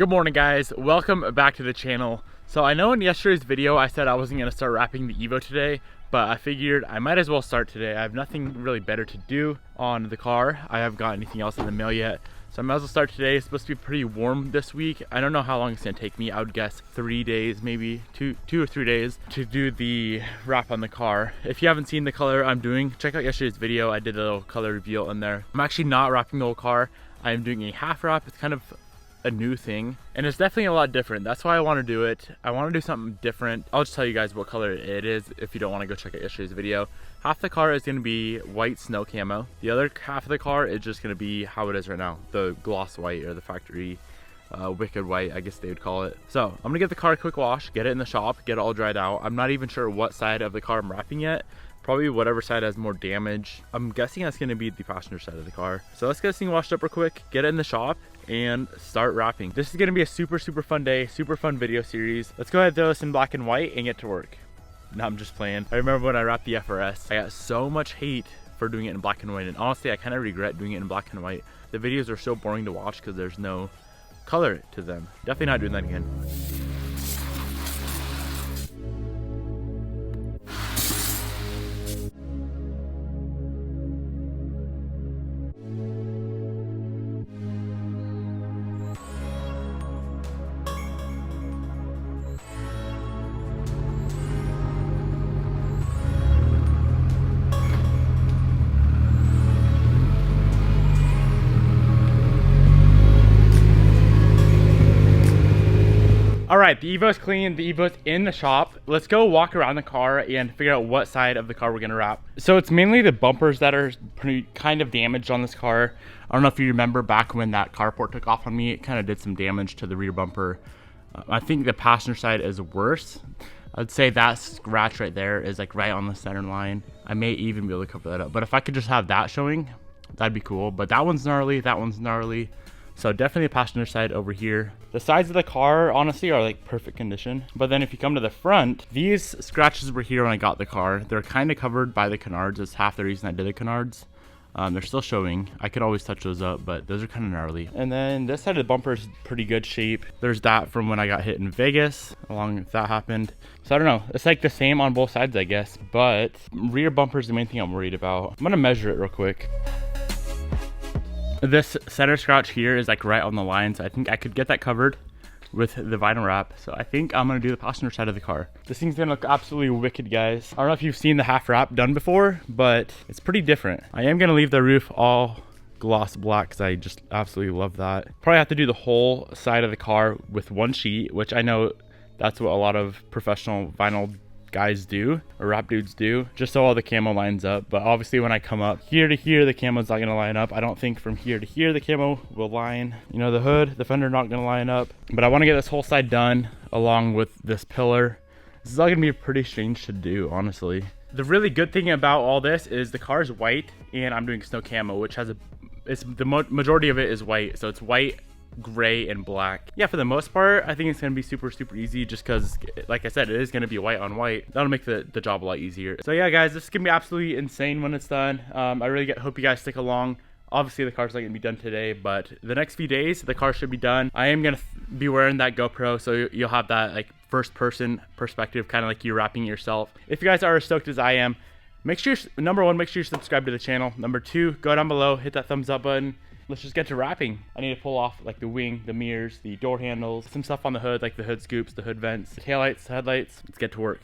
Good morning, guys. Welcome back to the channel. So I know in yesterday's video I said I wasn't going to start wrapping the Evo today, but I figured I might as well start today. I have nothing really better to do on the car. I haven't got anything else in the mail yet, so I might as well start today. It's supposed to be pretty warm this week. I don't know how long it's going to take me. I would guess 3 days, maybe two or 3 days to do the wrap on the car. If you haven't seen the color I'm doing, check out yesterday's video. I did a little color reveal in there. I'm actually not wrapping the whole car. I am doing a half wrap. It's kind of a new thing, and it's definitely a lot different. That's why I want to do it. I want to do something different. I'll just tell you guys what color it is if you don't want to go check out yesterday's video. Half the car is going to be white snow camo. The other half of the car is just going to be how it is right now, the gloss white or the factory wicked white, I guess they would call it. So I'm gonna get the car a quick wash, get it in the shop, get it all dried out. I'm not even sure what side of the car I'm wrapping yet. Probably whatever side has more damage. I'm guessing that's gonna be the passenger side of the car. So let's get this thing washed up real quick, get it in the shop, and start wrapping. This is gonna be a super fun day, super fun video series. Let's go ahead and throw this in black and white and get to work. No, I'm just playing. I remember when I wrapped the FRS, I got so much hate for doing it in black and white, and honestly I kind of regret doing it in black and white. The videos are so boring to watch because there's no color to them. Definitely not doing that again. All right, the Evo's clean, the Evo's in the shop. Let's go walk around the car and figure out what side of the car we're gonna wrap. So it's mainly the bumpers that are pretty kind of damaged on this car. I don't know if you remember back when that carport took off on me, it kind of did some damage to the rear bumper. I think the passenger side is worse. I'd say that scratch right there is like right on the center line. I may even be able to cover that up, but if I could just have that showing, that'd be cool. But that one's gnarly, that one's gnarly. So definitely the passenger side over here. The sides of the car honestly are like perfect condition. But then if you come to the front, these scratches were here when I got the car. They're kind of covered by the canards. It's half the reason I did the canards. They're still showing. I could always touch those up, but those are kind of gnarly. And then this side of the bumper is pretty good shape. There's that from when I got hit in Vegas, along with that happened. So I don't know. It's like the same on both sides, I guess. But rear bumper is the main thing I'm worried about. I'm gonna measure it real quick. This center scratch here is like right on the line, so I think I could get that covered with the vinyl wrap. So I think I'm gonna do the passenger side of the car. This thing's gonna look absolutely wicked, guys. I don't know if you've seen the half wrap done before, but it's pretty different. I am gonna leave the roof all gloss black because I just absolutely love that. Probably have to do the whole side of the car with one sheet, which I know that's what a lot of professional vinyl guys do, or wrap dudes do, just so all the camo lines up. But obviously when I come up here to here, the camo's not gonna line up. I don't think from here to here the camo will line. You know, the hood, the fender not gonna line up. But I want to get this whole side done along with this pillar. This is all gonna be pretty strange to do, honestly. The really good thing about all this is the car is white and I'm doing snow camo, which has the majority of it is white. So it's white, gray, and black. Yeah, for the most part I think it's gonna be super easy, just because like I said, it is gonna be white on white. That'll make the job a lot easier. So yeah, guys, this is gonna be absolutely insane when it's done. I really hope you guys stick along. Obviously the car's not gonna be done today, but the next few days the car should be done. I am gonna be wearing that GoPro, so you'll have that like first person perspective, kind of like you're wrapping yourself. If you guys are as stoked as I am, make sure, number one, make sure you subscribe to the channel. Number two, go down below, hit that thumbs up button. Let's just get to wrapping. I need to pull off like the wing, the mirrors, the door handles, some stuff on the hood, like the hood scoops, the hood vents, the taillights, the headlights. Let's get to work.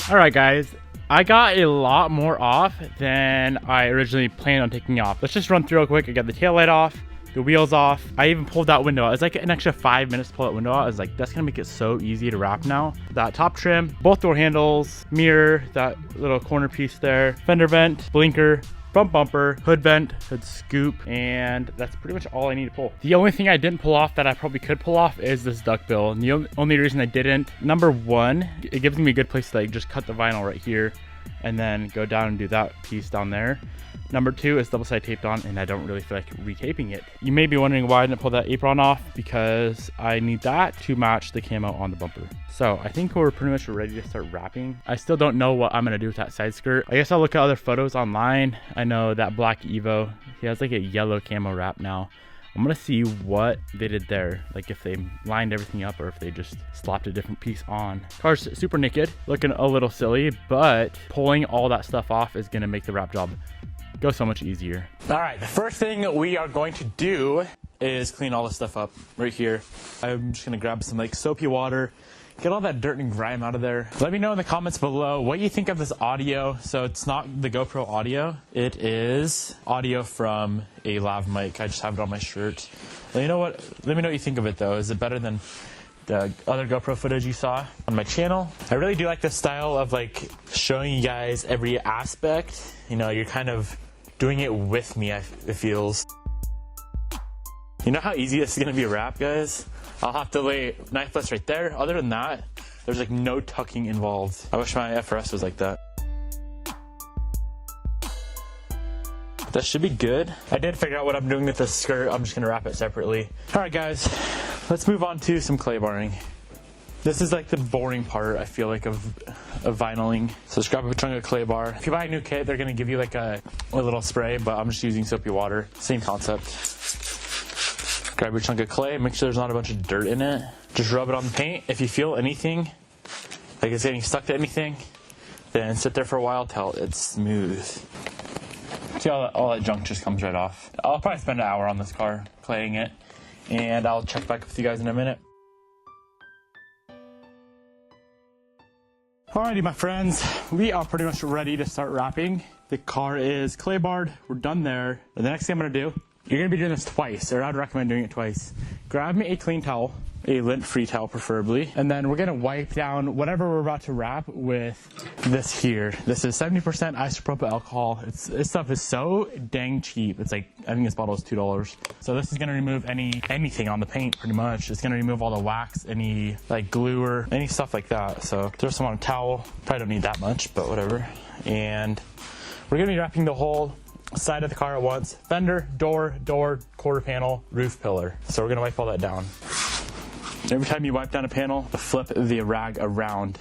All right, guys, I got a lot more off than I originally planned on taking off. Let's just run through real quick. I got the tail light off, the wheels off. I even pulled that window out. It's like an extra 5 minutes to pull that window out. I was like, that's gonna make it so easy to wrap now. That top trim, both door handles, mirror, that little corner piece there, fender vent, blinker, front bumper, hood vent, hood scoop, and that's pretty much all I need to pull. The only thing I didn't pull off that I probably could pull off is this duckbill. And the only reason I didn't, number one, it gives me a good place to like just cut the vinyl right here and then go down and do that piece down there. Number two is double side taped on, and I don't really feel like retaping it. You may be wondering why I didn't pull that apron off, because I need that to match the camo on the bumper. So I think we're pretty much ready to start wrapping. I still don't know what I'm gonna do with that side skirt. I guess I'll look at other photos online. I know that black Evo, he has like a yellow camo wrap now. I'm gonna see what they did there, like if they lined everything up or if they just slapped a different piece on. Car's super naked, looking a little silly, but pulling all that stuff off is gonna make the wrap job go so much easier. All right, the first thing we are going to do is clean all this stuff up right here. I'm just gonna grab some like soapy water, get all that dirt and grime out of there. Let me know in the comments below what you think of this audio. So it's not the GoPro audio, it is audio from a lav mic. I just have it on my shirt. Well, you know what? Let me know what you think of it though. Is it better than the other GoPro footage you saw on my channel? I really do like this style of like showing you guys every aspect. You know, you're kind of doing it with me, it feels. You know how easy this is gonna be a wrap, guys? I'll have to lay knifeless right there. Other than that, there's like no tucking involved. I wish my FRS was like that. That should be good. I did figure out what I'm doing with this skirt. I'm just gonna wrap it separately. All right, guys, let's move on to some clay barring. This is like the boring part, I feel like, of vinyling. So just grab a chunk of clay bar. If you buy a new kit, they're gonna give you like a little spray, but I'm just using soapy water. Same concept. Grab your chunk of clay, make sure there's not a bunch of dirt in it. Just rub it on the paint. If you feel anything, like it's getting stuck to anything, then sit there for a while till it's smooth. See how all that junk just comes right off. I'll probably spend an hour on this car, claying it, and I'll check back with you guys in a minute. Alrighty, my friends, we are pretty much ready to start wrapping. The car is clay barred, we're done there. The next thing I'm gonna do, you're gonna be doing this twice, or I'd recommend doing it twice. Grab me a clean towel, a lint-free towel preferably, and then we're gonna wipe down whatever we're about to wrap with this here. This is 70% isopropyl alcohol. This stuff is so dang cheap. It's like, I think this bottle is $2. So this is gonna remove anything on the paint pretty much. It's gonna remove all the wax, any like glue or any stuff like that. So throw some on a towel. Probably don't need that much, but whatever. And we're gonna be wrapping the whole side of the car at once. Fender, door, quarter panel, roof pillar. So we're gonna wipe all that down. Every time you wipe down a panel, flip the rag around.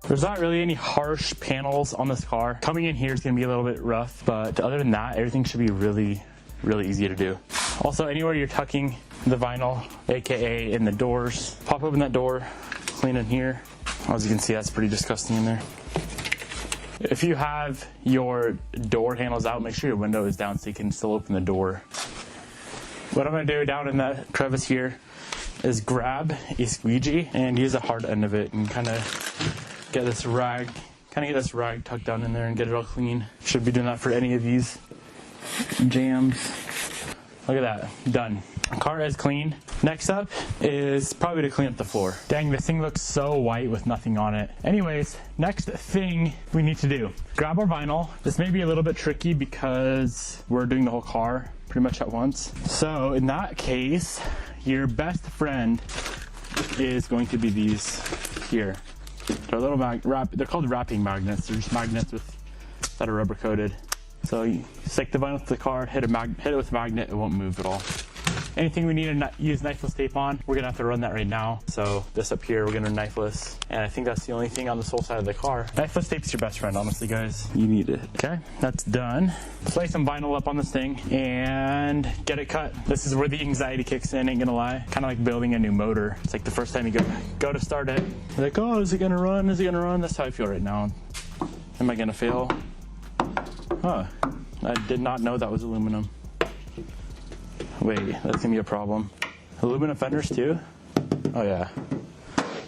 There's not really any harsh panels on this car. Coming in here is gonna be a little bit rough, but other than that, everything should be really, really easy to do. Also, anywhere you're tucking the vinyl, AKA in the doors, pop open that door, clean in here. As you can see, that's pretty disgusting in there. If you have your door handles out, make sure your window is down so you can still open the door. What I'm gonna do down in that crevice here is grab a squeegee and use the hard end of it and kind of get this rag tucked down in there and get it all clean. Should be doing that for any of these jams. Look at that, done. Car is clean. Next up is probably to clean up the floor. Dang, this thing looks so white with nothing on it. Anyways, next thing we need to do, grab our vinyl. This may be a little bit tricky because we're doing the whole car pretty much at once. So in that case, your best friend is going to be these here. They're little they're called wrapping magnets. They're just magnets that are rubber coated. So you stick the vinyl to the car, hit it with a magnet, it won't move at all. Anything we need to use knifeless tape on, we're gonna have to run that right now. So this up here, we're gonna knifeless. And I think that's the only thing on this whole side of the car. Knifeless tape's your best friend, honestly, guys. You need it. Okay, that's done. Lay some vinyl up on this thing and get it cut. This is where the anxiety kicks in, ain't gonna lie. Kind of like building a new motor. It's like the first time you go to start it. You're like, oh, is it gonna run? Is it gonna run? That's how I feel right now. Am I gonna fail? Huh, I did not know that was aluminum. Wait, that's gonna be a problem. Aluminum fenders too? Oh yeah.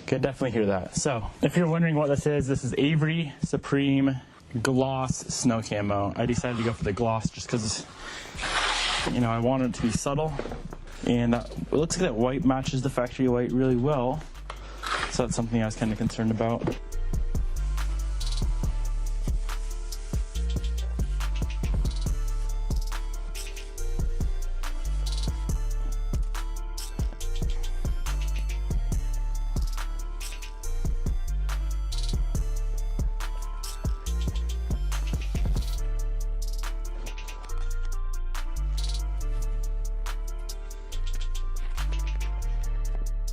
Can definitely hear that. So, if you're wondering what this is Avery Supreme Gloss Snow Camo. I decided to go for the gloss just because, you know, I wanted it to be subtle. And it looks like that white matches the factory white really well. So that's something I was kind of concerned about.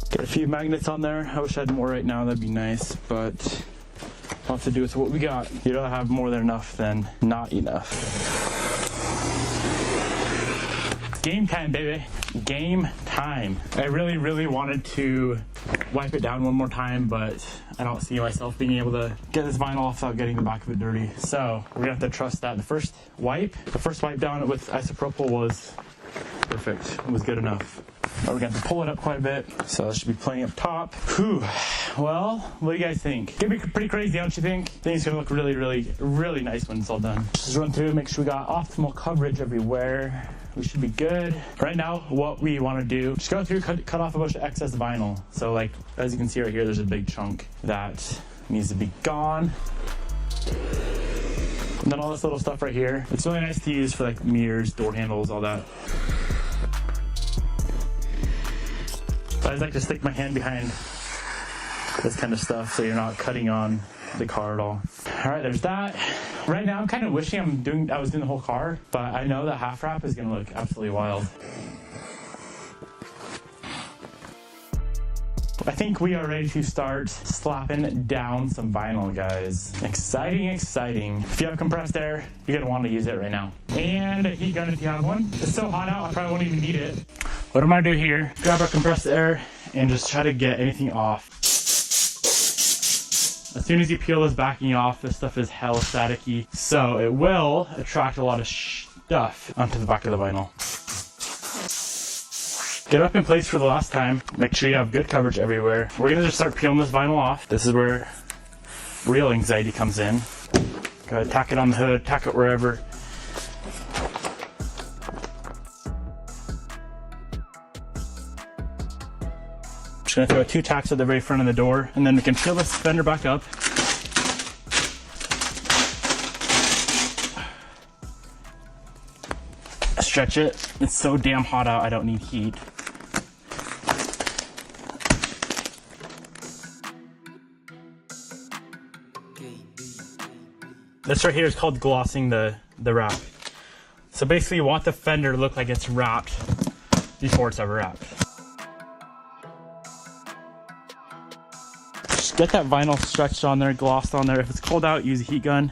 Got a few magnets on there. I wish I had more right now, that'd be nice, but I'll have to do with what we got. You'd rather have more than enough than not enough. Game time, baby. Game time. I really wanted to wipe it down one more time, but I don't see myself being able to get this vinyl off without getting the back of it dirty. So we're gonna have to trust that the first wipe down with isopropyl was perfect. It was good enough. But we're gonna have to pull it up quite a bit, so that should be plenty up top. Whew. Well, what do you guys think? It's gonna be pretty crazy, don't you think? I think it's gonna look really nice when it's all done. Just run through, make sure we got optimal coverage everywhere. We should be good. Right now, what we want to do, just go through, cut off a bunch of excess vinyl. So like, as you can see right here, there's a big chunk that needs to be gone. And then all this little stuff right here. It's really nice to use for like mirrors, door handles, all that. I just like to stick my hand behind this kind of stuff so you're not cutting on the car at all. All right, there's that. Right now, I'm kind of wishing I was doing the whole car, but I know the half wrap is gonna look absolutely wild. I think we are ready to start slapping down some vinyl, guys. Exciting. If you have compressed air, you're gonna want to use it right now. And a heat gun if you have one. It's so hot out, I probably won't even need it. What I'm gonna do here, grab our compressed air and just try to get anything off. As soon as you peel this backing off, this stuff is hella staticky, so it will attract a lot of stuff onto the back of the vinyl. Get it up in place for the last time. Make sure you have good coverage everywhere. We're gonna just start peeling this vinyl off. This is where real anxiety comes in. Gotta tack it on the hood, tack it wherever. Just gonna throw 2 tacks at the very front of the door, and then we can peel this fender back up. Stretch it. It's so damn hot out, I don't need heat. This right here is called glossing the wrap. So basically you want the fender to look like it's wrapped before it's ever wrapped. Just get that vinyl stretched on there, glossed on there. If it's cold out, use a heat gun.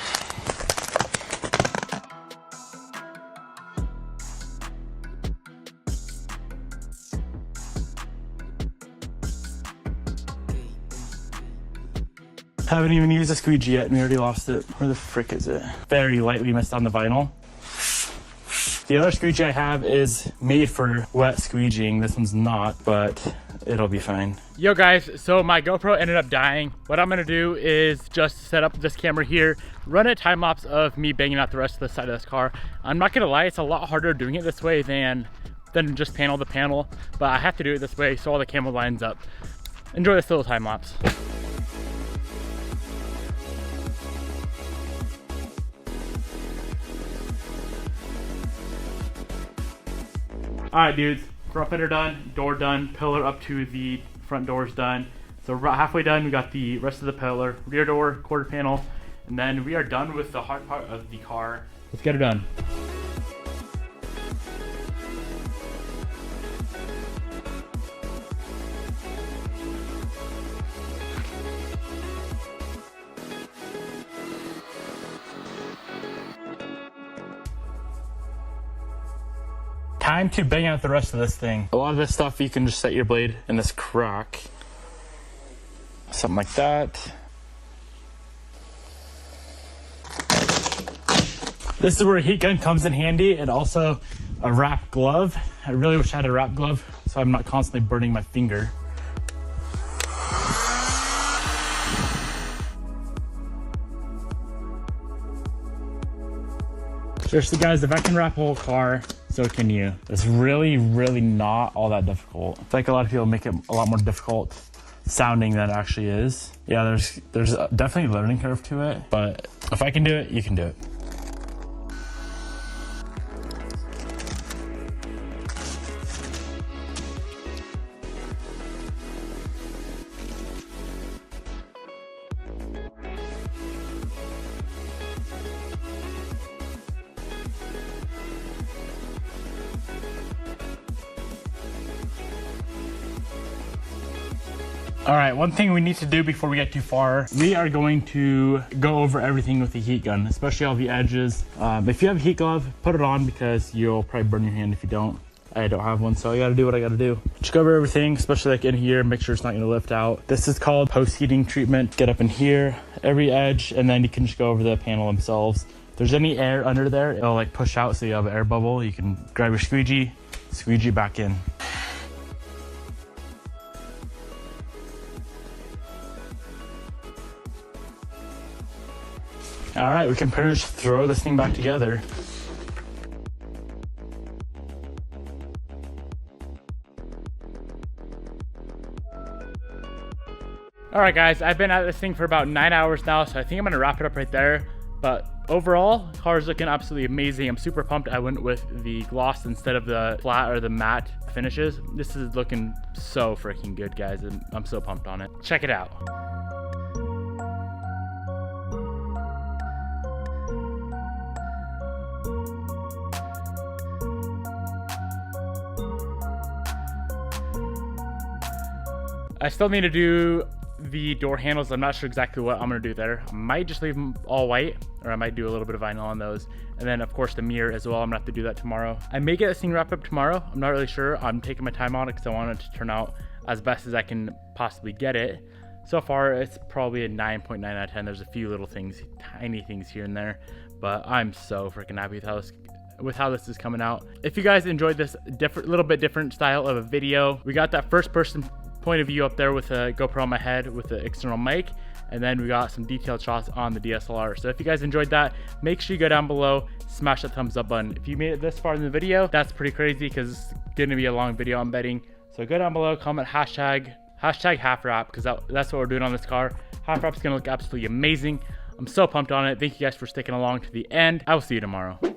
Haven't even used a squeegee yet and we already lost it. Where the frick is it? Very lightly missed on the vinyl. The other squeegee I have is made for wet squeegeeing. This one's not, but it'll be fine. Yo guys, so my GoPro ended up dying. What I'm gonna do is just set up this camera here, run a time lapse of me banging out the rest of the side of this car. I'm not gonna lie, it's a lot harder doing it this way than just panel to panel, but I have to do it this way so all the camera lines up. Enjoy this little time lapse. All right, dudes, front fender done, door done, pillar up to the front door's done. So we're about halfway done. We got the rest of the pillar, rear door, quarter panel, and then we are done with the hard part of the car. Let's get it done. Time to bang out the rest of this thing. A lot of this stuff you can just set your blade in this crack. Something like that. This is where a heat gun comes in handy, and also a wrap glove. I really wish I had a wrap glove so I'm not constantly burning my finger. Seriously guys, if I can wrap a whole car, so can you. It's really not all that difficult. I feel like a lot of people make it a lot more difficult sounding than it actually is. Yeah, there's definitely a learning curve to it, but if I can do it, you can do it. All right, one thing we need to do before we get too far, we are going to go over everything with the heat gun, especially all the edges. If you have a heat glove, put it on because you'll probably burn your hand if you don't. I don't have one, so I gotta do what I gotta do. Just go over everything, especially like in here, make sure it's not gonna lift out. This is called post-heating treatment. Get up in here, every edge, and then you can just go over the panel themselves. If there's any air under there, it'll like push out so you have an air bubble. You can grab your squeegee back in. All right, we can pretty much throw this thing back together. All right, guys, I've been at this thing for about 9 hours now, so I think I'm gonna wrap it up right there. But overall, the car is looking absolutely amazing. I'm super pumped I went with the gloss instead of the flat or the matte finishes. This is looking so freaking good, guys, and I'm so pumped on it. Check it out. I still need to do the door handles. I'm not sure exactly what I'm gonna do there. I might just leave them all white, or I might do a little bit of vinyl on those. And then of course the mirror as well. I'm gonna have to do that tomorrow. I may get this thing wrapped up tomorrow. I'm not really sure. I'm taking my time on it because I want it to turn out as best as I can possibly get it. So far, it's probably a 9.9 out of 10. There's a few little things, tiny things here and there, but I'm so freaking happy with how this is coming out. If you guys enjoyed this little bit different style of a video, we got that first person point of view up there with a GoPro on my head with the external mic, and then we got some detailed shots on the DSLR. So if you guys enjoyed that, make sure you go down below, smash that thumbs up button. If you made it this far in the video, that's pretty crazy because it's gonna be a long video, I'm betting. So go down below, comment hashtag half wrap, because that's what we're doing on this car. Half wrap's gonna look absolutely amazing. I'm so pumped on it. Thank you guys for sticking along to the end. I will see you tomorrow.